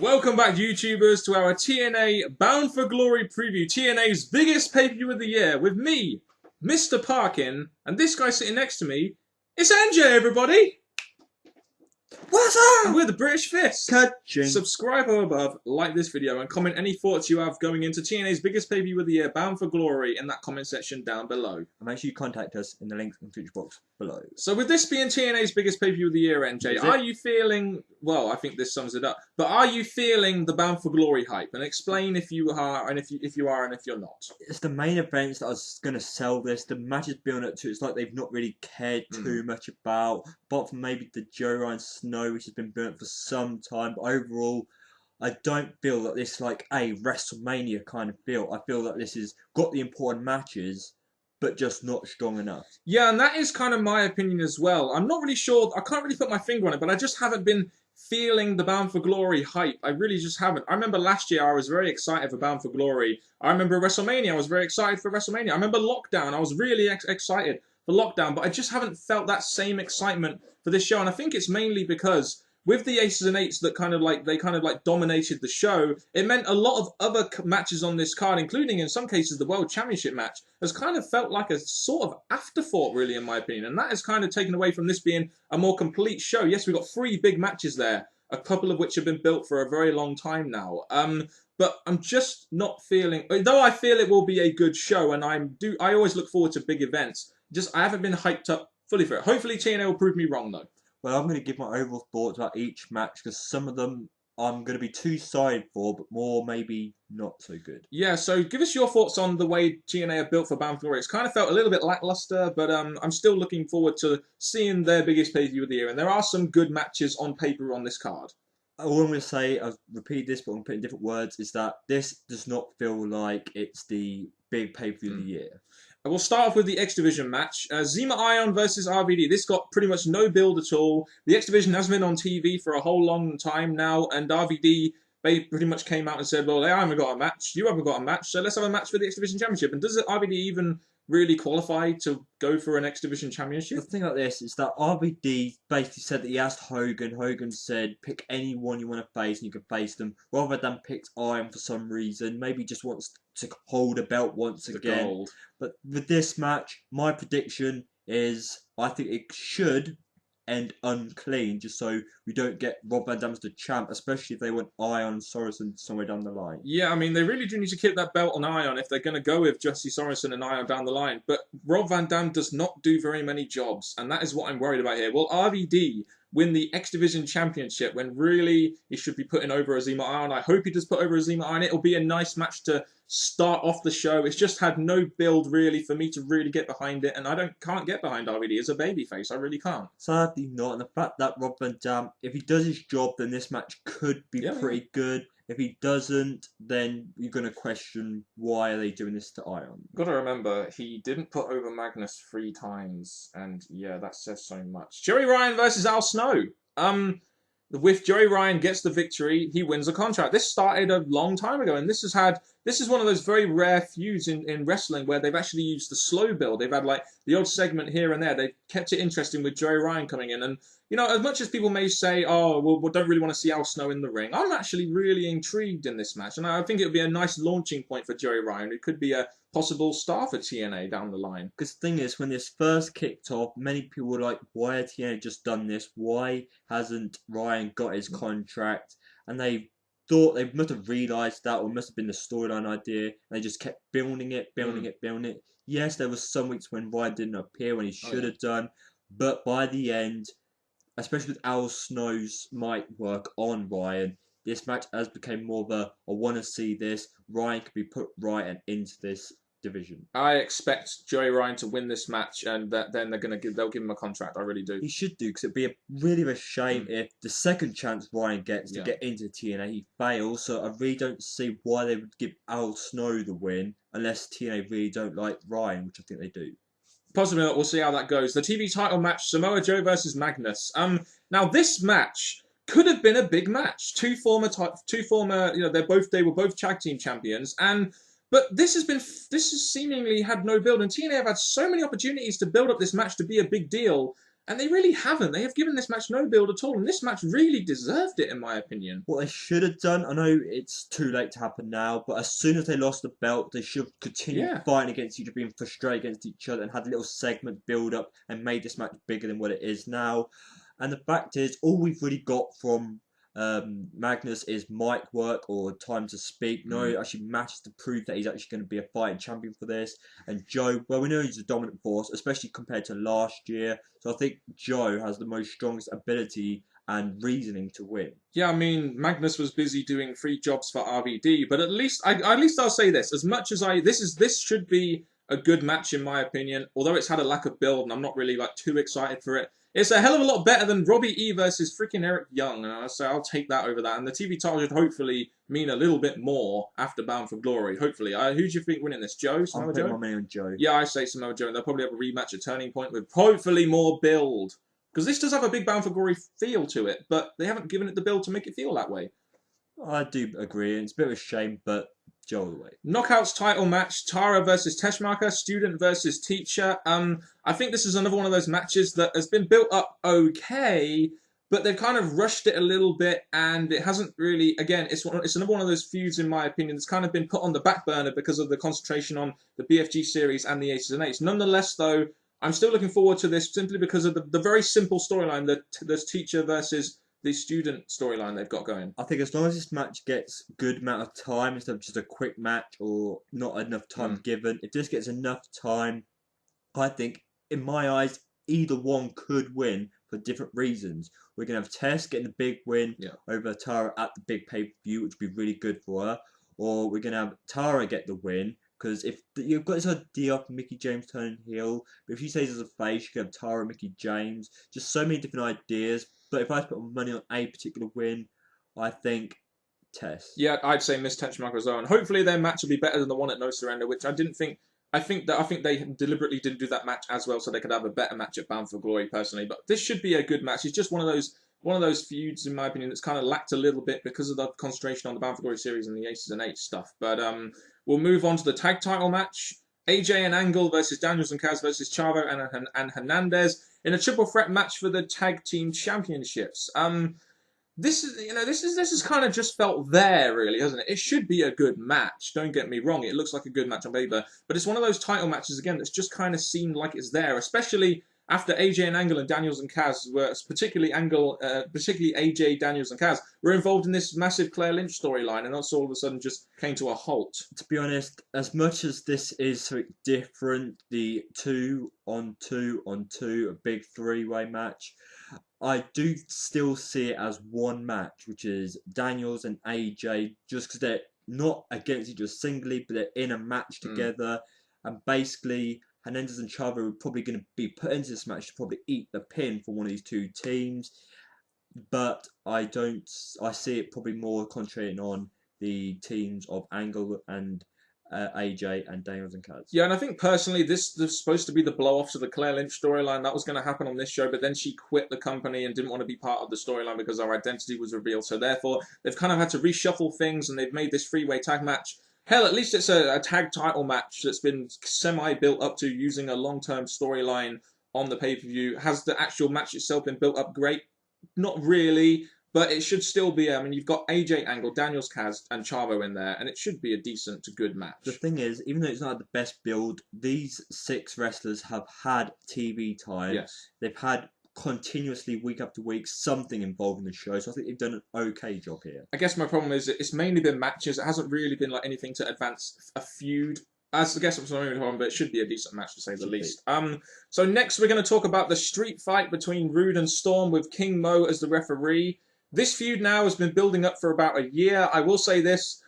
Welcome back, YouTubers, to our TNA Bound for Glory preview. TNA's biggest pay-per-view of the year with me, Mr. Parkin, and this guy sitting next to me, it's NJ, everybody! What's up? And we're the British Fist. Catching. Subscribe or above, like this video, and comment any thoughts you have going into TNA's biggest pay-per-view of the year, Bound for Glory, in that comment section down below. And make sure you contact us in the links in the description box below. So with this being TNA's biggest pay-per-view of the year, NJ, are you feeling, well, I think this sums it up, but are you feeling the Bound for Glory hype? And explain if you are, and if you are, and if you're not. It's the main events that I was going to sell this. The matches building up to it's like they've not really cared too much about, apart from maybe the Joe Ryan Snow, which has been built for some time. But overall, I don't feel that this is like a WrestleMania kind of feel. I feel that this has got the important matches, but just not strong enough. Yeah, and that is kind of my opinion as well. I'm not really sure, I can't really put my finger on it, but I just haven't been feeling the Bound for Glory hype. I really just haven't. I remember last year I was very excited for Bound for Glory. I remember WrestleMania, I was very excited for WrestleMania. I remember Lockdown, I was really excited for Lockdown, but I just haven't felt that same excitement for this show, and I think it's mainly because with the Aces and Eights that they dominated the show, it meant a lot of other matches on this card, including in some cases the World Championship match, has kind of felt like a sort of afterthought, really, in my opinion. And that has kind of taken away from this being a more complete show. Yes, we've got 3 big matches there, a couple of which have been built for a very long time now. But I'm just not feeling, though I feel it will be a good show, and I always look forward to big events. I haven't been hyped up fully for it. Hopefully TNA will prove me wrong, though. Well, I'm going to give my overall thoughts about each match because some of them I'm going to be two-sided for, but more maybe not so good. Yeah, so give us your thoughts on the way TNA are built for Bound for Glory. It's kind of felt a little bit lackluster, but I'm still looking forward to seeing their biggest pay-per-view of the year. And there are some good matches on paper on this card. All I'm going to say, I've repeated this, but I'm putting different words, is that this does not feel like it's the big pay-per-view of the year. We'll start off with the X Division match. Zema Ion versus RVD. This got pretty much no build at all. The X Division has been on TV for a whole long time now, and RVD, they pretty much came out and said, well, they haven't got a match, you haven't got a match, so let's have a match for the X Division Championship. And does RVD even really qualify to go for an X Division Championship? The thing like this is that RVD basically said that he asked Hogan. Hogan said, pick anyone you want to face and you can face them, rather than pick Iron for some reason. Maybe he just wants to hold a belt once again. Gold. But with this match, my prediction is I think it should end unclean, just so we don't get Rob Van Dam as the champ, especially if they want Ion Sorensen somewhere down the line. Yeah, I mean, they really do need to keep that belt on Ion if they're going to go with Jesse Sorensen and Ion down the line. But Rob Van Dam does not do very many jobs, and that is what I'm worried about here. Will RVD win the X Division Championship when really he should be putting over Zema Ion? I hope he does put over Zema Ion. It'll be a nice match to start off the show. It's just had no build really for me to really get behind it, and I can't get behind RVD as a babyface. I really can't. Sadly not, and the fact that Rob Van Dam, if he does his job, then this match could be pretty good. If he doesn't, then you're going to question why are they doing this to Ion. Got to remember, he didn't put over Magnus 3 times, and yeah, that says so much. Joey Ryan versus Al Snow. With Joey Ryan gets the victory, he wins a contract. This started a long time ago, and this is one of those very rare feuds in wrestling where they've actually used the slow build. They've had like the odd segment here and there. They've kept it interesting with Joey Ryan coming in, and you know, as much as people may say, oh, well, we don't really want to see Al Snow in the ring, I'm actually really intrigued in this match, and I think it would be a nice launching point for Joey Ryan. It could be a possible star for TNA down the line. Because the thing is, when this first kicked off, many people were like, why has TNA just done this? Why hasn't Ryan got his contract? And they thought, they must have realised that, or it must have been the storyline idea, and they just kept building it. Yes, there was some weeks when Ryan didn't appear when he should have done, but by the end, especially with Al Snow's might work on Ryan, this match has become more of a, I want to see this, Ryan could be put right and into this division. I expect Joey Ryan to win this match, and then they'll give him a contract. I really do. He should do, because it'd be really a shame if the second chance Ryan gets to get into TNA, he fails. So I really don't see why they would give Al Snow the win unless TNA really don't like Ryan, which I think they do. Possibly not. We'll see how that goes. The TV title match: Samoa Joe versus Magnus. Now this match could have been a big match. Two former, you know, they were both tag team champions, but this has seemingly had no build, and TNA have had so many opportunities to build up this match to be a big deal, And they really haven't. They have given this match no build at all, and this match really deserved it, in my opinion. What they should have done, I know it's too late to happen now, but as soon as they lost the belt, they should have continued Yeah. fighting against each other, being frustrated against each other, and had a little segment build up and made this match bigger than what it is now. And the fact is, all we've really got from Magnus is mic work or time to speak. No actually matches to prove that he's actually going to be a fighting champion for this. And Joe, well, we know he's a dominant force, especially compared to last year. So I think Joe has the most strongest ability and reasoning to win. Yeah, I mean, Magnus was busy doing free jobs for RVD, but at least I'll say this: as much as this should be a good match in my opinion. Although it's had a lack of build, and I'm not really like too excited for it. It's a hell of a lot better than Robbie E versus freaking Eric Young, so I'll take that over that. And the TV title should hopefully mean a little bit more after Bound for Glory. Hopefully, who do you think winning this? Joe? Samoa I'm Joe? putting my money on Joe. Yeah, I say Samoa Joe, and they'll probably have a rematch at Turning Point with hopefully more build. Because this does have a big Bound for Glory feel to it, but they haven't given it the build to make it feel that way. I do agree. It's a bit of a shame, but Joe all the way. Knockouts title match, Tara versus Teschmacher, student versus teacher. I think this is another one of those matches that has been built up okay, but they've kind of rushed it a little bit, and it hasn't really, again, it's another one of those feuds, in my opinion, that's kind of been put on the back burner because of the concentration on the BFG series and the Aces and Eights. Nonetheless, though, I'm still looking forward to this simply because of the very simple storyline, the teacher versus the student storyline they've got going. I think as long as this match gets good amount of time instead of just a quick match or not enough time given, if this gets enough time, I think, in my eyes, either one could win for different reasons. We're going to have Tess getting the big win over Tara at the big pay-per-view, which would be really good for her. Or we're going to have Tara get the win, because if you've got this idea of Mickie James turning heel, but if she stays as a face, you can have Tara, Mickie James. Just so many different ideas. But if I put money on a particular win, I think Tess. Yeah, I'd say Miss Teschmacher as well. And hopefully their match will be better than the one at No Surrender, which I didn't think. I think they deliberately didn't do that match as well, so they could have a better match at Bound for Glory, personally. But this should be a good match. It's just one of those feuds, in my opinion, that's kind of lacked a little bit because of the concentration on the Bound for Glory series and the Aces and Eights stuff. But we'll move on to the tag title match. AJ and Angle versus Daniels and Kaz versus Chavo and Hernandez in a triple threat match for the tag team championships. This is kind of just felt there, really, hasn't it? It should be a good match. Don't get me wrong; it looks like a good match on paper, but it's one of those title matches again that's just kind of seemed like it's there, especially after AJ and Angle and Daniels and Kaz were, particularly AJ, Daniels and Kaz were involved in this massive Claire Lynch storyline, and that's all of a sudden just came to a halt. To be honest, as much as this is so different, the 2-on-2-on-2, a big three-way match, I do still see it as one match, which is Daniels and AJ, just because they're not against each other singly, but they're in a match together, and basically Hernandez and Chavo are probably going to be put into this match to probably eat the pin for one of these two teams. But I see it probably more concentrating on the teams of Angle and AJ and Daniels and Kaz. Yeah, and I think personally this was supposed to be the blow-off to the Claire Lynch storyline. That was going to happen on this show, but then she quit the company and didn't want to be part of the storyline because her identity was revealed. So therefore, they've kind of had to reshuffle things, and they've made this three-way tag match. Hell, at least it's a tag title match that's been semi-built up to using a long-term storyline on the pay-per-view. Has the actual match itself been built up great? Not really. But it should still be, I mean, you've got AJ, Angle, Daniels, Kaz, and Chavo in there, and it should be a decent to good match. The thing is, even though it's not the best build, these 6 wrestlers have had TV time. Yes. They've had continuously, week after week, something involved in the show, so I think they've done an okay job here. I guess my problem is it's mainly been matches. It hasn't really been like anything to advance a feud. As I guess I'm sorry, but it should be a decent match to say the least. So next we're going to talk about the street fight between Rude and Storm with King Mo as the referee. This feud now has been building up for about a year. I will say this,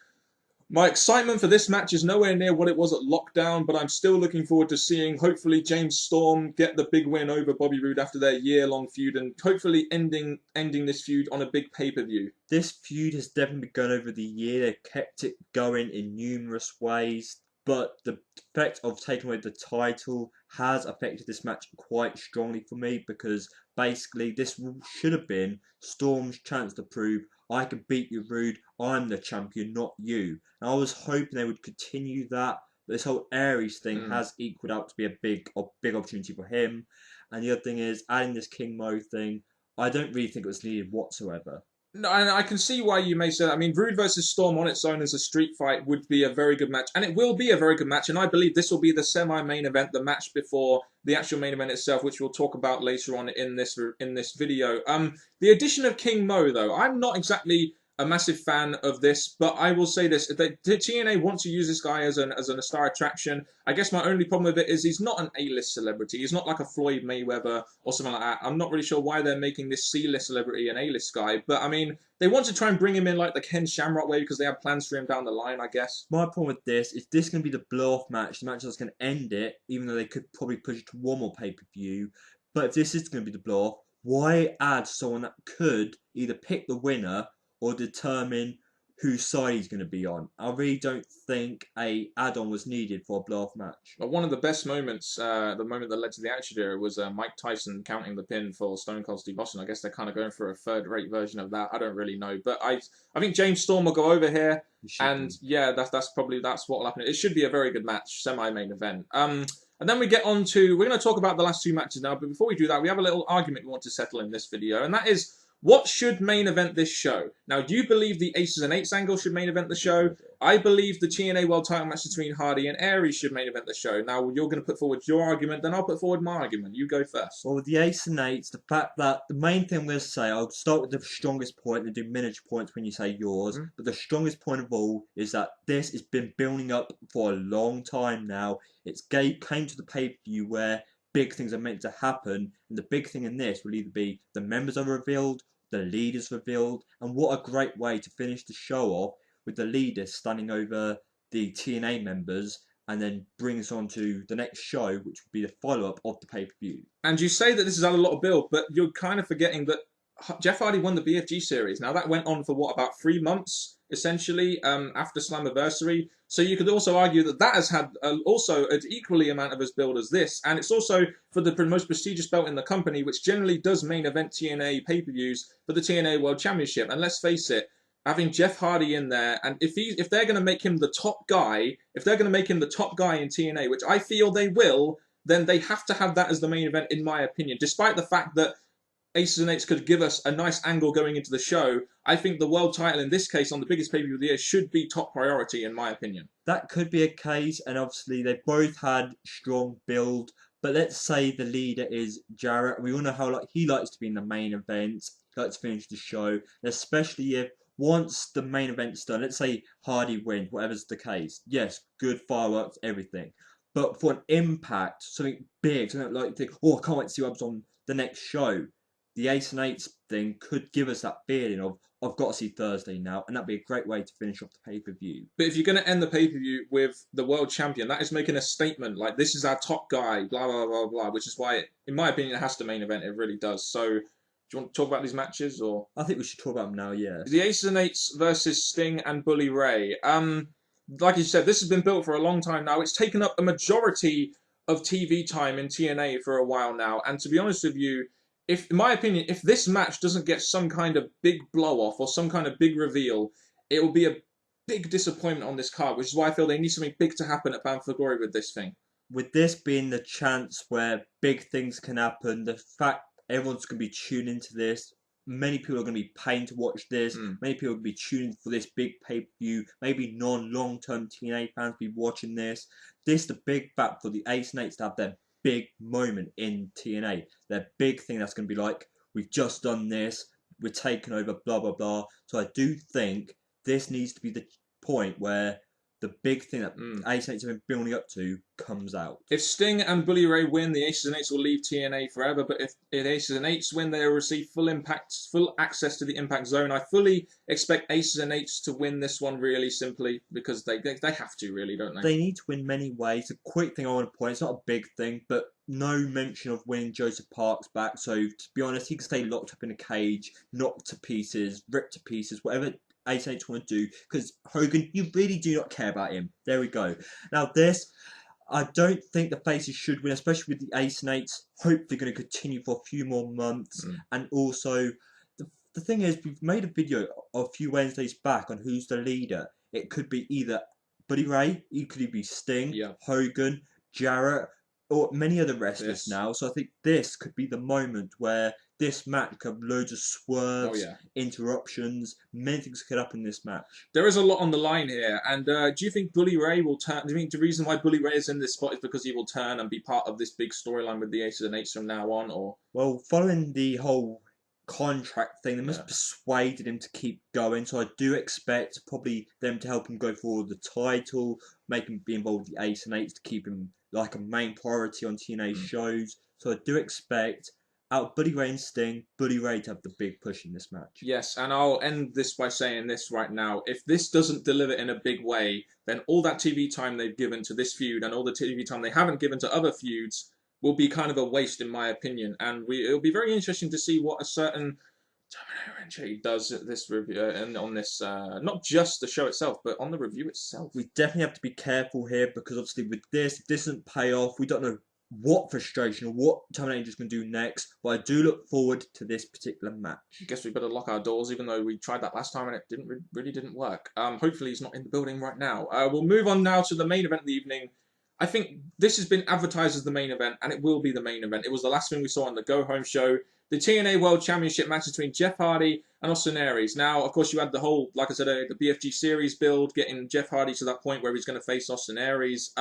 my excitement for this match is nowhere near what it was at Lockdown, but I'm still looking forward to seeing, hopefully, James Storm get the big win over Bobby Roode after their year-long feud, and hopefully ending this feud on a big pay-per-view. This feud has definitely gone over the year. They've kept it going in numerous ways, but the effect of taking away the title has affected this match quite strongly for me, because basically this should have been Storm's chance to prove, I can beat you, Rude, I'm the champion, not you. And I was hoping they would continue that, but this whole Aries thing has equaled out to be a big opportunity for him. And the other thing is, adding this King Mo thing, I don't really think it was needed whatsoever. No, and I can see why you may say that. I mean, Rude versus Storm on its own as a street fight would be a very good match, and it will be a very good match. And I believe this will be the semi-main event, the match before the actual main event itself, which we'll talk about later on in this video. The addition of King Mo, though, I'm not exactly a massive fan of this, but I will say this: the TNA want to use this guy as a star attraction. I guess my only problem with it is he's not an A-list celebrity. He's not like a Floyd Mayweather or something like that. I'm not really sure why they're making this C-list celebrity an A-list guy, but I mean, they want to try and bring him in like the Ken Shamrock way because they have plans for him down the line, I guess. My problem with this is this going to be the blow-off match, the match that's going to end it, even though they could probably push it to one more pay-per-view. But if this is going to be the blow-off, why add someone that could either pick the winner or determine whose side he's going to be on? I really don't think a add-on was needed for a blow-off match. But one of the best moments, the moment that led to the Attitude Era, was Mike Tyson counting the pin for Stone Cold Steve Austin. I guess they're kind of going for a third-rate version of that. I don't really know, but I think James Storm will go over here, and yeah, that's probably what will happen. It should be a very good match, semi-main event. And then we get on to, we're going to talk about the last two matches now, but before we do that, we have a little argument we want to settle in this video, and that is, what should main event this show? Now, you believe the Aces and Eights angle should main event the show. I believe the TNA World Title match between Hardy and Aries should main event the show. Now, you're going to put forward your argument, then I'll put forward my argument. You go first. Well, with the Aces and Eights, the fact that the main thing I'm going to say, I'll start with the strongest point and do miniature points when you say yours. But the strongest point of all is that this has been building up for a long time now. It's came to the pay-per-view where big things are meant to happen, and the big thing in this will either be the members are revealed, the leaders revealed, and what a great way to finish the show off with the leaders standing over the TNA members and then bring us on to the next show, which will be the follow-up of the pay-per-view. And you say that this has had a lot of build, but you're kind of forgetting that Jeff Hardy won the BFG series. Now, that went on for, what, about 3 months, essentially, after Slammiversary. So you could also argue that that has had also an equally amount of as build as this. And it's also for the most prestigious belt in the company, which generally does main event TNA pay-per-views for the TNA World Championship. And let's face it, having Jeff Hardy in there, and if they're going to make him the top guy, if they're going to make him the top guy in TNA, which I feel they will, then they have to have that as the main event, in my opinion. Despite the fact that Aces and Eights could give us a nice angle going into the show, I think the world title in this case on the biggest pay-per-view of the year should be top priority, in my opinion. That could be a case, and obviously they both had strong build, but let's say the leader is Jarrett. We all know how he likes to be in the main event, he likes to finish the show, especially if once the main event's done, let's say Hardy wins, whatever's the case. Yes, good fireworks, everything. But for an impact, something big, something like, oh, I can't wait to see what happens on the next show. The Ace and Eights thing could give us that feeling of, I've got to see Thursday now, and that'd be a great way to finish off the pay-per-view. But if you're going to end the pay-per-view with the world champion, that is making a statement, like, this is our top guy, blah, blah, blah, blah, which is why, in my opinion, it has to main event, it really does. So, do you want to talk about these matches, or? I think we should talk about them now, yeah. The Aces and Eights versus Sting and Bully Ray. Like you said, this has been built for a long time now. It's taken up a majority of TV time in TNA for a while now, and to be honest with you, in my opinion, if this match doesn't get some kind of big blow-off or some kind of big reveal, it will be a big disappointment on this card, which is why I feel they need something big to happen at Bound for Glory with this thing. With this being the chance where big things can happen, the fact everyone's going to be tuning into this, many people are going to be paying to watch this, many people are going to be tuning for this big pay-per-view, maybe non-long-term TNA fans will be watching this. This is the big fact for the Ace and Eights to have their big moment in TNA. Their big thing that's going to be like, we've just done this, we're taking over, blah, blah, blah. So I do think this needs to be the point where the big thing that Aces and Eights have been building up to comes out. If Sting and Bully Ray win, the Aces and Eights will leave TNA forever, but if Aces and Eights win, they will receive full access to the Impact Zone. I fully expect Aces and Eights to win this one really simply, because they have to, really, don't they? They need to win many ways. A quick thing I want to point, it's not a big thing, but no mention of winning Joseph Parks back, so to be honest, he can stay locked up in a cage, knocked to pieces, ripped to pieces, whatever Ace and Eights want to do, because Hogan, you really do not care about him. There we go. Now this, I don't think the faces should win, especially with the Ace and Eights hopefully going to continue for a few more months. And also, the thing is, we've made a video a few Wednesdays back on who's the leader. It could be either Buddy Ray, it could be Sting, Hogan, Jarrett, or many other wrestlers This. now. So I think this could be the moment where this match could have loads of Oh swerves, yeah. interruptions, many things could happen in this match. There is a lot on the line here, and do you think Bully Ray will turn? Do you think the reason why Bully Ray is in this spot is because he will turn and be part of this big storyline with the Aces and Eights from now on, or? Well, following the whole contract thing, they must Yeah. have persuaded him to keep going. So I do expect probably them to help him go forward the title, make him be involved with the Ace and Eights to keep him like a main priority on TNA shows. So I do expect out of Buddy Ray and Sting, Buddy Ray to have the big push in this match. Yes, and I'll end this by saying this right now. If this doesn't deliver in a big way, then all that TV time they've given to this feud and all the TV time they haven't given to other feuds will be kind of a waste, in my opinion. And it'll be very interesting to see what a certain Terminator does at this review and on this, not just the show itself, but on the review itself. We definitely have to be careful here because obviously with this, if this doesn't pay off, we don't know what frustration or what Terminator's going to do next. But I do look forward to this particular match. I guess we better lock our doors, even though we tried that last time and it really didn't work. Hopefully he's not in the building right now. We'll move on now to the main event of the evening. I think this has been advertised as the main event, and it will be the main event. It was the last thing we saw on the Go Home show. The TNA World Championship match between Jeff Hardy and Austin Aries. Now, of course, you had the whole, like I said earlier, the BFG series build, getting Jeff Hardy to that point where he's going to face Austin Aries.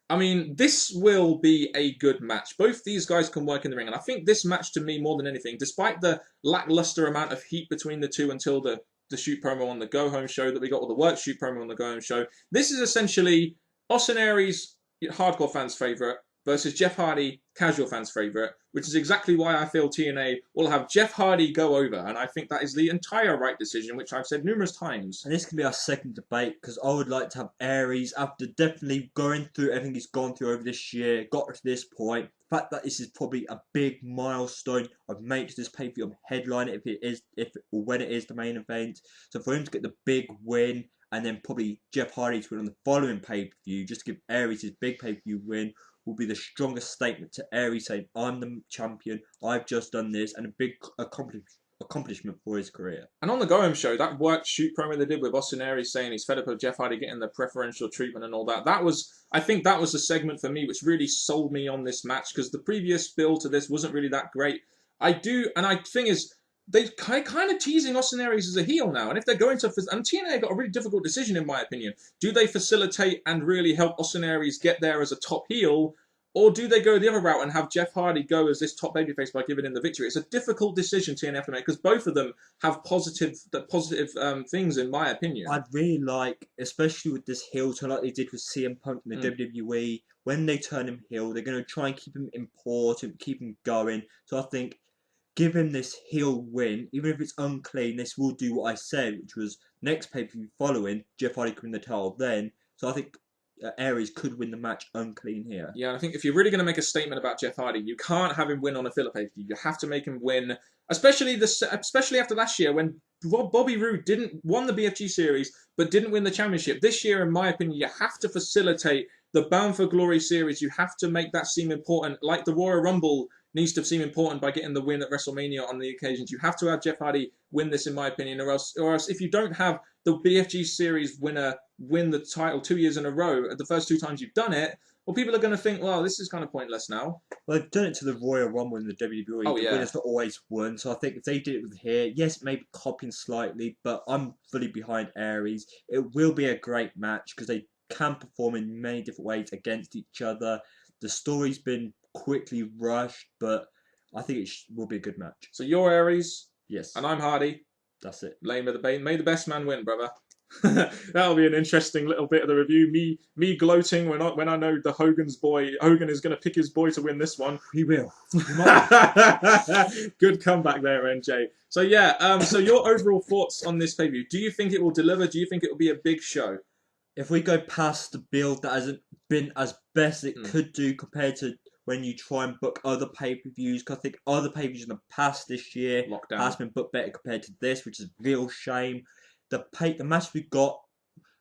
I mean, this will be a good match. Both these guys can work in the ring. And I think this match, to me, more than anything, despite the lackluster amount of heat between the two until the shoot promo on the Go Home show that we got, or the work shoot promo on the Go Home show, this is essentially Austin Aries, hardcore fans' favourite, versus Jeff Hardy, casual fans' favourite, which is exactly why I feel TNA will have Jeff Hardy go over. And I think that is the entire right decision, which I've said numerous times. And this can be our second debate because I would like to have Aries, after definitely going through everything he's gone through over this year, got to this point. The fact that this is probably a big milestone of making this pay-per-view headline when it is the main event. So for him to get the big win and then probably Jeff Hardy to win on the following pay-per-view, just to give Aries his big pay-per-view win, will be the strongest statement to Aries saying, I'm the champion, I've just done this, and a big accomplishment for his career. And on the Go Home show, that work shoot promo they did with Austin Aries saying he's fed up with Jeff Hardy getting the preferential treatment and all that, I think that was the segment for me which really sold me on this match, because the previous build to this wasn't really that great. Thing is, they're kind of teasing Austin Aries as a heel now, and if they're going to, and TNA got a really difficult decision in my opinion. Do they facilitate and really help Austin Aries get there as a top heel, or do they go the other route and have Jeff Hardy go as this top babyface by giving him the victory? It's a difficult decision TNA have to make because both of them have positive things in my opinion. I'd really like, especially with this heel turn like they did with CM Punk in the WWE, when they turn him heel, they're going to try and keep him important, keep him going. So I think give him this heel win, even if it's unclean, this will do what I said, which was next pay-per-view following, Jeff Hardy could win the title then. So I think Aries could win the match unclean here. Yeah, I think if you're really going to make a statement about Jeff Hardy, you can't have him win on a filler pay-per-view. You have to make him win, especially after last year when Bobby Roode won the BFG series but didn't win the championship. This year, in my opinion, you have to facilitate the Bound for Glory series. You have to make that seem important, like the Royal Rumble needs to seem important by getting the win at WrestleMania on the occasions. You have to have Jeff Hardy win this, in my opinion, or else if you don't have the BFG series winner win the title 2 years in a row, the first 2 times you've done it, well, people are going to think, well, this is kind of pointless now. Well, they've done it to the Royal Rumble in the WWE. Oh, yeah. The winner's not always won. So I think if they did it with here, yes, maybe copying slightly, but I'm fully behind Aries. It will be a great match because they can perform in many different ways against each other. The story's been quickly rushed, but I think it will be a good match. So you're Aries. Yes. And I'm Hardy. That's it. May the best man win, brother. That'll be an interesting little bit of the review. Me gloating when I know the Hogan is going to pick his boy to win this one. He will. Good comeback there, NJ. So yeah, so your overall thoughts on this pay-per-view? Do you think it will deliver? Do you think it will be a big show? If we go past the build that hasn't been as best it could do compared to when you try and book other pay-per-views, because I think other pay-per-views in the past this year has been booked better compared to this, which is a real shame. The match we got,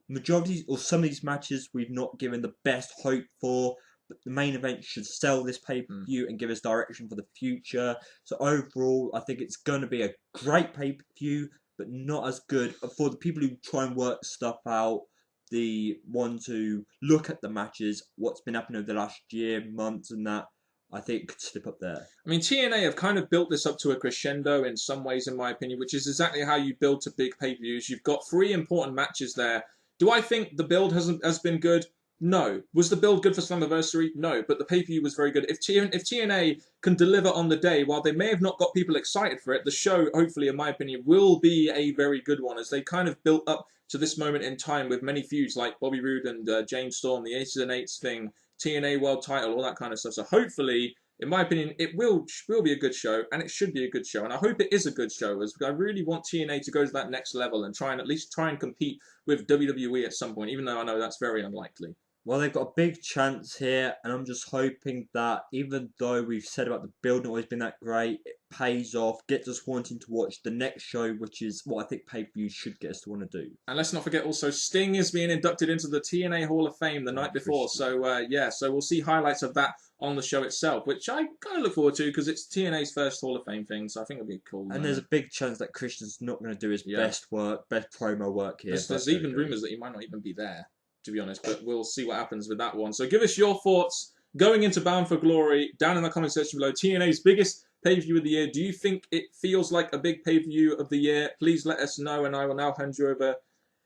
majority or some of these matches we've not given the best hope for, but the main event should sell this pay-per-view and give us direction for the future. So overall, I think it's going to be a great pay-per-view, but not as good for the people who try and work stuff out. the one to look at the matches, what's been happening over the last year, months, and that, I think could slip up there. I mean, TNA have kind of built this up to a crescendo in some ways, in my opinion, which is exactly how you build to big pay-per-views. You've got 3 important matches there. Do I think the build has been good? No. Was the build good for Slammiversary? No. But the pay-per-view was very good. If TNA can deliver on the day, while they may have not got people excited for it, the show, hopefully, in my opinion, will be a very good one, as they kind of built up to this moment in time with many feuds like Bobby Roode and James Storm, the Aces and Eights thing, TNA World Title, all that kind of stuff. So hopefully, in my opinion, it will be a good show, and it should be a good show, and I hope it is a good show, as I really want TNA to go to that next level and at least try and compete with WWE at some point, even though I know that's very unlikely. Well, they've got a big chance here, and I'm just hoping that even though we've said about the build not always been that great, it pays off, gets us wanting to watch the next show, which is what I think pay-per-views should get us to want to do. And let's not forget also, Sting is being inducted into the TNA Hall of Fame the night before, so so we'll see highlights of that on the show itself, which I kind of look forward to because it's TNA's first Hall of Fame thing, so I think it'll be cool. And there's a big chance that Christian's not going to do his best promo work here. There's even rumours that he might not even be there, to be honest, but we'll see what happens with that one. So give us your thoughts going into Bound for Glory down in the comment section below. TNA's biggest pay-per-view of the year. Do you think it feels like a big pay-per-view of the year? Please let us know, and I will now hand you over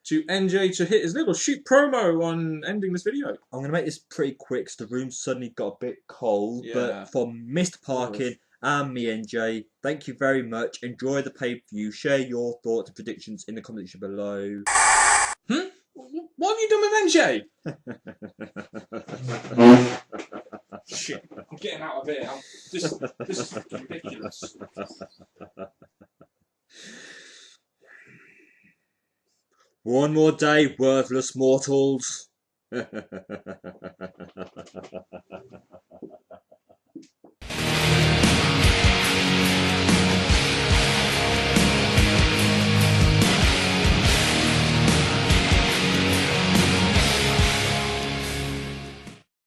to NJ to hit his little shoot promo on ending this video. I'm going to make this pretty quick because the room suddenly got a bit cold, but from Mr. Parkin and me, NJ, thank you very much. Enjoy the pay-per-view. Share your thoughts and predictions in the comment section below. What have you done with NJ? Shit, I'm getting out of here. This is ridiculous. One more day, worthless mortals.